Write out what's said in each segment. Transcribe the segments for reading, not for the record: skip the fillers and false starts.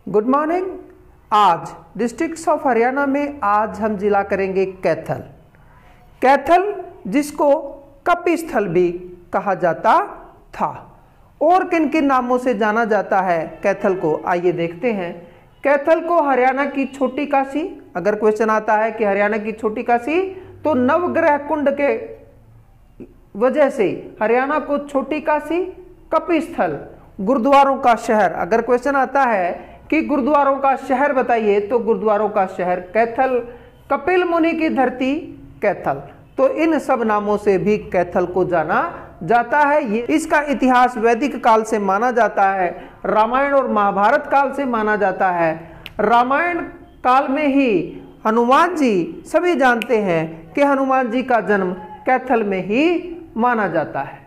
Good morning. आज districts of Haryana में आज हम जिला करेंगे कैथल। कैथल जिसको कपिस्थल भी कहा जाता था। और किन किन नामों से जाना जाता है कैथल को, आइए देखते हैं। कैथल को हरियाणा की छोटी काशी, अगर क्वेश्चन आता है कि हरियाणा की छोटी काशी, तो नवग्रह कुंड के वजह से हरियाणा को छोटी काशी, कपिस्थल गुरुद्वारों का शहर, अगर क्वेश्चन आता है कि गुरुद्वारों का शहर बताइए तो गुरुद्वारों का शहर कैथल, कपिल मुनि की धरती कैथल। तो इन सब नामों से भी कैथल को जाना जाता है। ये इसका इतिहास वैदिक काल से माना जाता है, रामायण और महाभारत काल से माना जाता है। रामायण काल में ही हनुमान जी, सभी जानते हैं कि हनुमान जी का जन्म कैथल में ही माना जाता है।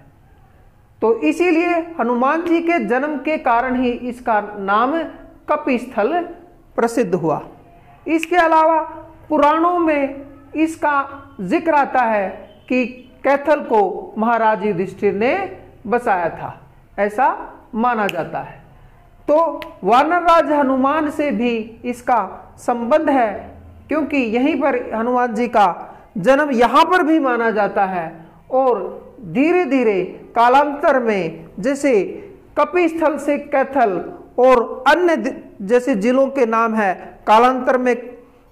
तो इसीलिए हनुमान जी के जन्म के कारण ही इसका नाम कपिस्थल प्रसिद्ध हुआ। इसके अलावा पुराणों में इसका जिक्र आता है कि कैथल को महाराज युधिष्ठिर ने बसाया था, ऐसा माना जाता है। तो वानरराज हनुमान से भी इसका संबंध है, क्योंकि यहीं पर हनुमान जी का जन्म यहाँ पर भी माना जाता है। और धीरे धीरे कालांतर में जैसे कपिस्थल से कैथल और अन्य जैसे जिलों के नाम है, कालांतर में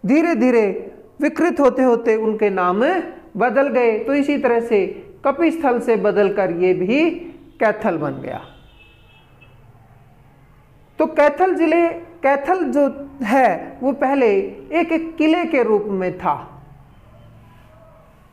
धीरे धीरे विकृत होते होते उनके नाम बदल गए। तो इसी तरह से कपिस्थल से बदलकर ये भी कैथल बन गया। तो कैथल जो है वो पहले एक किले के रूप में था।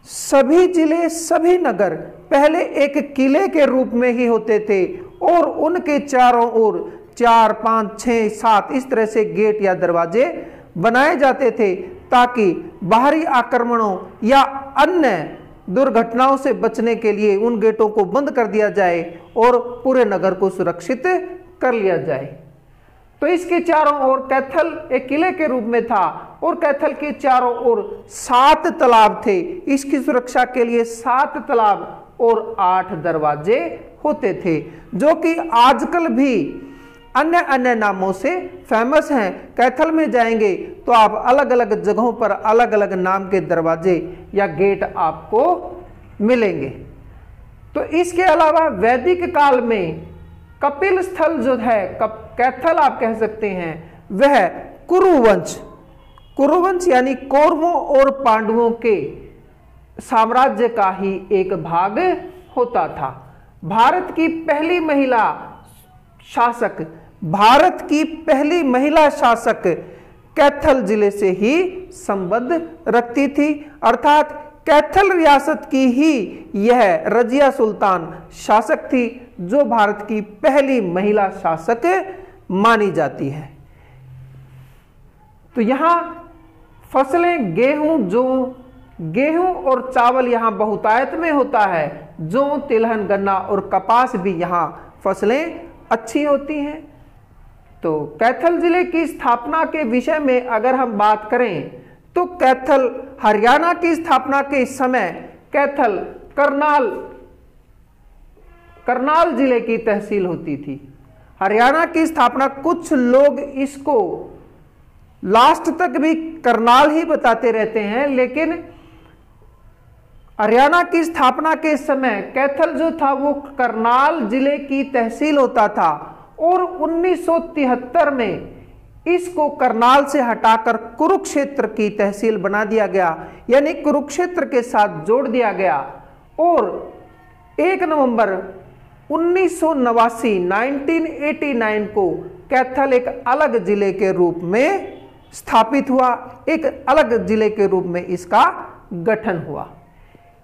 सभी जिले, सभी नगर पहले एक किले के रूप में ही होते थे और उनके चारों ओर 4, 5, 6, 7 इस तरह से गेट या दरवाजे बनाए जाते थे, ताकि बाहरी आक्रमणों या अन्य दुर्घटनाओं से बचने के लिए उन गेटों को बंद कर दिया जाए और पूरे नगर को सुरक्षित कर लिया जाए। तो इसके चारों ओर कैथल एक किले के रूप में था और कैथल के चारों ओर 7 तालाब थे। इसकी सुरक्षा के लिए 7 तालाब और 8 दरवाजे होते थे, जो कि आजकल भी अन्य नामों से फेमस हैं। कैथल में जाएंगे तो आप अलग अलग जगहों पर अलग अलग नाम के दरवाजे या गेट आपको मिलेंगे। तो इसके अलावा वैदिक काल में कपिल स्थल जो है, कैथल आप कह सकते हैं, वह कुरुवंश यानी कौरवों और पांडवों के साम्राज्य का ही एक भाग होता था। भारत की पहली महिला शासक कैथल जिले से ही संबंध रखती थी, अर्थात कैथल रियासत की ही यह रजिया सुल्तान शासक थी, जो भारत की पहली महिला शासक मानी जाती है। तो यहां फसलें गेहूं और चावल यहां बहुतायत में होता है। जौ, तिलहन, गन्ना और कपास भी यहां फसलें अच्छी होती हैं। तो कैथल जिले की स्थापना के विषय में अगर हम बात करें तो कैथल हरियाणा की स्थापना के समय कैथल करनाल जिले की तहसील होती थी। हरियाणा की स्थापना, कुछ लोग इसको लास्ट तक भी करनाल ही बताते रहते हैं, लेकिन हरियाणा की स्थापना के समय कैथल जो था वो करनाल जिले की तहसील होता था और 1973 में इसको करनाल से हटाकर कुरुक्षेत्र की तहसील बना दिया गया, यानी कुरुक्षेत्र के साथ जोड़ दिया गया। और 1 नवंबर 1989 को कैथल एक अलग जिले के रूप में स्थापित हुआ, एक अलग जिले के रूप में इसका गठन हुआ।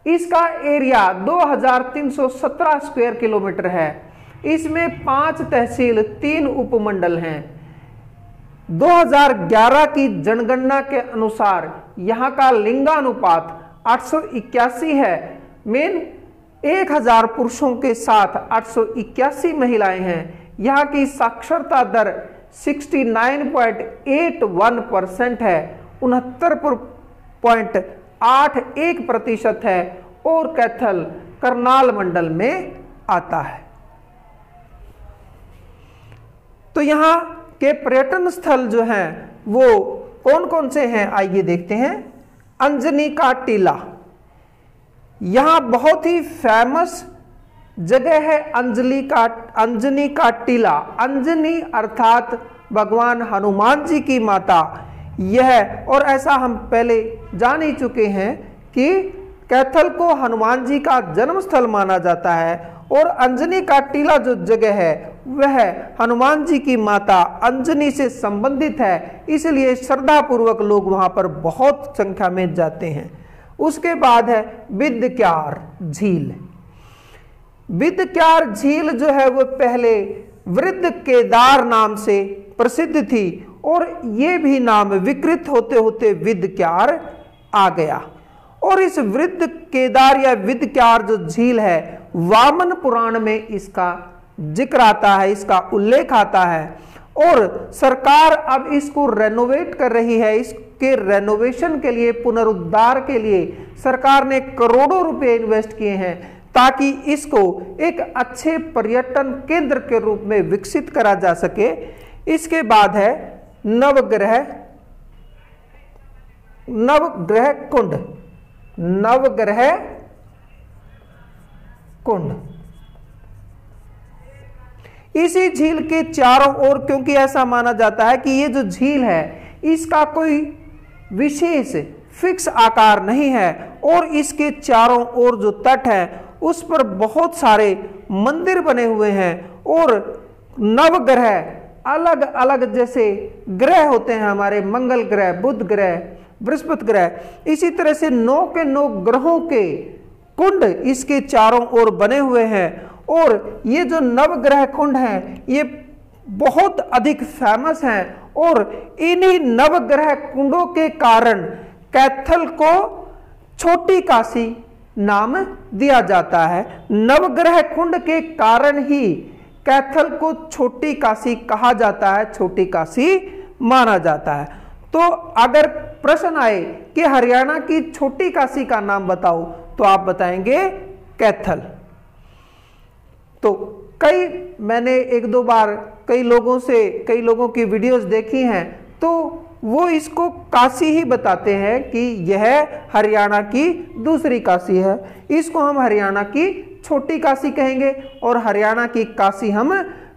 इसका एरिया 2317 स्क्वायर किलोमीटर है। इसमें 5 तहसील, 3 उपमंडल हैं। 2011 की जनगणना के अनुसार यहाँ का लिंगानुपात 881 है। मेन 1000 पुरुषों के साथ 881 महिलाएं हैं। यहाँ की साक्षरता दर 69.81% है, 69.81% है और कैथल करनाल मंडल में आता है। तो यहाँ के पर्यटन स्थल जो हैं वो कौन कौन से हैं, आइए देखते हैं। अंजनी का टीला, यहां बहुत ही फेमस जगह है अंजनी का टीला। अंजनी अर्थात भगवान हनुमान जी की माता यह, और ऐसा हम पहले जान ही चुके हैं कि कैथल को हनुमान जी का जन्म स्थल माना जाता है, और अंजनी का टीला जो जगह है वह हनुमान जी की माता अंजनी से संबंधित है, इसलिए श्रद्धापूर्वक लोग वहां पर बहुत संख्या में जाते हैं। उसके बाद है विद्यक्यार झील। विद्यक्यार झील जो है वो पहले वृद्ध केदार नाम से प्रसिद्ध थी, और ये भी नाम विकृत होते होते विद्यक्यार आ गया। और इस वृद्ध केदार या विद्यक्यार जो झील है, वामन पुराण में इसका जिक्र आता है, इसका उल्लेख आता है, और सरकार अब इसको रेनोवेट कर रही है। इसके रेनोवेशन के लिए, पुनरुद्धार के लिए सरकार ने करोड़ों रुपए इन्वेस्ट किए हैं, ताकि इसको एक अच्छे पर्यटन केंद्र के रूप में विकसित करा जा सके। इसके बाद है नवग्रह कुंड। नवग्रह कुंड इसी झील के चारों ओर, क्योंकि ऐसा माना जाता है कि ये जो झील है इसका कोई विशेष फिक्स आकार नहीं है, और इसके चारों ओर जो तट है उस पर बहुत सारे मंदिर बने हुए हैं। और नवग्रह अलग अलग जैसे ग्रह होते हैं हमारे, मंगल ग्रह, बुध ग्रह, बृहस्पति ग्रह, इसी तरह से 9 के 9 ग्रहों के कुंड इसके चारों ओर बने हुए हैं। और ये जो नवग्रह कुंड हैं ये बहुत अधिक फेमस हैं, और इन्हीं नवग्रह कुंडों के कारण कैथल को छोटी काशी नाम दिया जाता है। नवग्रह कुंड के कारण ही कैथल को छोटी काशी कहा जाता है, छोटी काशी माना जाता है। तो अगर प्रश्न आए कि हरियाणा की छोटी काशी का नाम बताओ, तो आप बताएंगे कैथल। तो मैंने 1-2 बार कई लोगों की वीडियोस देखी हैं, तो वो इसको काशी ही बताते हैं कि यह हरियाणा की दूसरी काशी है। इसको हम हरियाणा की छोटी काशी कहेंगे, और हरियाणा की काशी हम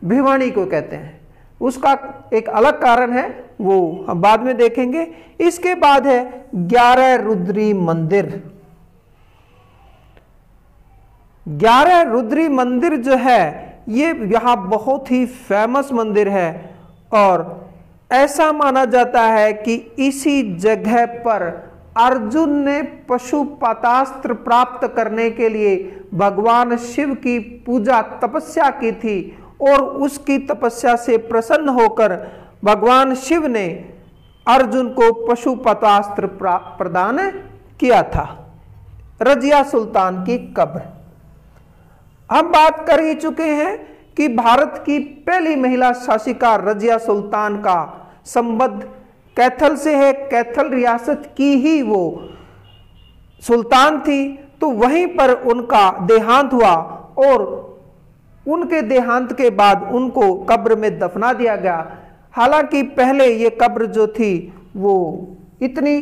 भिवानी को कहते हैं। उसका एक अलग कारण है, वो हम बाद में देखेंगे। इसके बाद है 11 रुद्री मंदिर। 11 रुद्री मंदिर जो है ये यहाँ बहुत ही फेमस मंदिर है, और ऐसा माना जाता है कि इसी जगह पर अर्जुन ने पशुपतास्त्र प्राप्त करने के लिए भगवान शिव की पूजा तपस्या की थी, और उसकी तपस्या से प्रसन्न होकर भगवान शिव ने अर्जुन को पशुपतास्त्र प्रदान किया था। रजिया सुल्तान की कब्र, हम बात कर ही चुके हैं कि भारत की पहली महिला शासिका रजिया सुल्तान का संबंध कैथल से है। कैथल रियासत की ही वो सुल्तान थी, तो वहीं पर उनका देहांत हुआ, और उनके देहांत के बाद उनको कब्र में दफना दिया गया। हालांकि पहले ये कब्र जो थी वो इतनी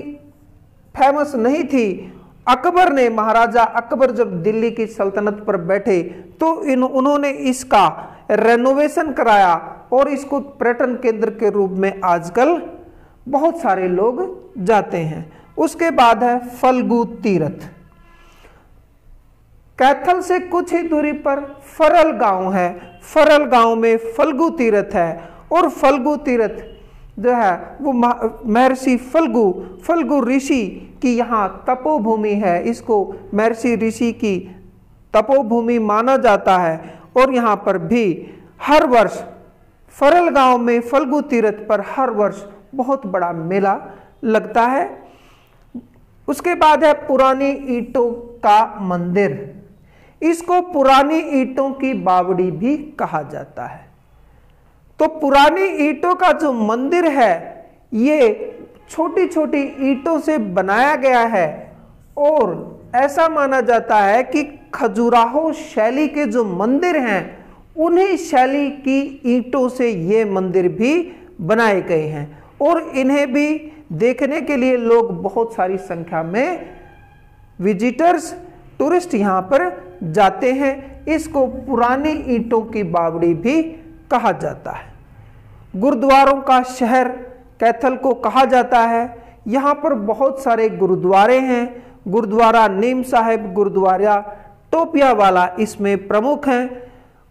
फेमस नहीं थी। अकबर ने, महाराजा अकबर जब दिल्ली की सल्तनत पर बैठे तो उन्होंने इसका रेनोवेशन कराया, और इसको पर्यटन केंद्र के रूप में आजकल बहुत सारे लोग जाते हैं। उसके बाद है फल्गु तीर्थ। कैथल से कुछ ही दूरी पर फरल गांव है। फरल गांव में फल्गु तीर्थ है, और फल्गु तीर्थ जो है वो महर्षि फल्गु ऋषि की यहाँ तपोभूमि है। इसको महर्षि ऋषि की तपोभूमि माना जाता है, और यहाँ पर भी हर वर्ष फरल गांव में फल्गु तीर्थ पर हर वर्ष बहुत बड़ा मेला लगता है। उसके बाद है पुरानी ईंटों का मंदिर। इसको पुरानी ईंटों की बावड़ी भी कहा जाता है। तो पुरानी ईंटों का जो मंदिर है ये छोटी छोटी ईंटों से बनाया गया है, और ऐसा माना जाता है कि खजुराहो शैली के जो मंदिर हैं उन्हीं शैली की ईंटों से ये मंदिर भी बनाए गए हैं और इन्हें भी देखने के लिए लोग बहुत सारी संख्या में विजिटर्स टूरिस्ट यहाँ पर जाते हैं। इसको पुरानी ईंटों की बावड़ी भी कहा जाता है। गुरुद्वारों का शहर कैथल को कहा जाता है। यहाँ पर बहुत सारे गुरुद्वारे हैं। गुरुद्वारा नीम साहिब, गुरुद्वारा टोपिया वाला इसमें प्रमुख हैं।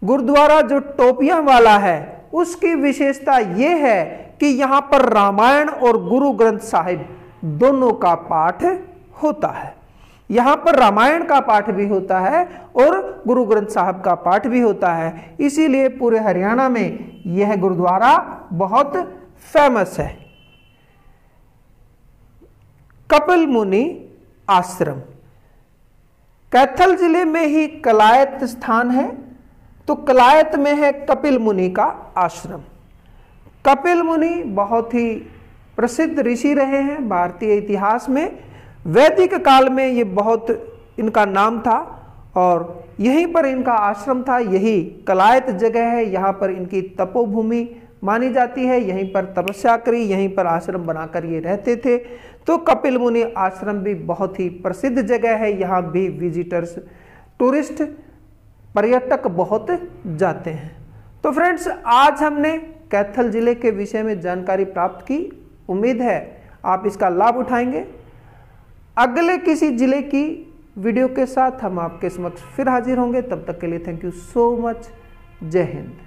गुरुद्वारा जो टोपिया वाला है उसकी विशेषता यह है कि यहाँ पर रामायण और गुरु ग्रंथ साहिब दोनों का पाठ होता है। यहाँ पर रामायण का पाठ भी होता है और गुरु ग्रंथ साहिब का पाठ भी होता है। इसीलिए पूरे हरियाणा में यह गुरुद्वारा बहुत फेमस है। कपिल मुनि आश्रम कैथल जिले में ही कलायत स्थान है, तो कलायत में है कपिल मुनि का आश्रम। कपिल मुनि बहुत ही प्रसिद्ध ऋषि रहे हैं भारतीय इतिहास में। वैदिक काल में ये बहुत इनका नाम था और यहीं पर इनका आश्रम था। यही कलायत जगह है, यहाँ पर इनकी तपोभूमि मानी जाती है। यहीं पर तपस्या करी, यहीं पर आश्रम बनाकर ये रहते थे। तो कपिल मुनि आश्रम भी बहुत ही प्रसिद्ध जगह है। यहाँ भी विजिटर्स टूरिस्ट पर्यटक बहुत जाते हैं। तो फ्रेंड्स, आज हमने कैथल जिले के विषय में जानकारी प्राप्त की। उम्मीद है आप इसका लाभ उठाएंगे। अगले किसी जिले की वीडियो के साथ हम आपके समक्ष फिर हाजिर होंगे। तब तक के लिए थैंक यू सो मच। जय हिंद।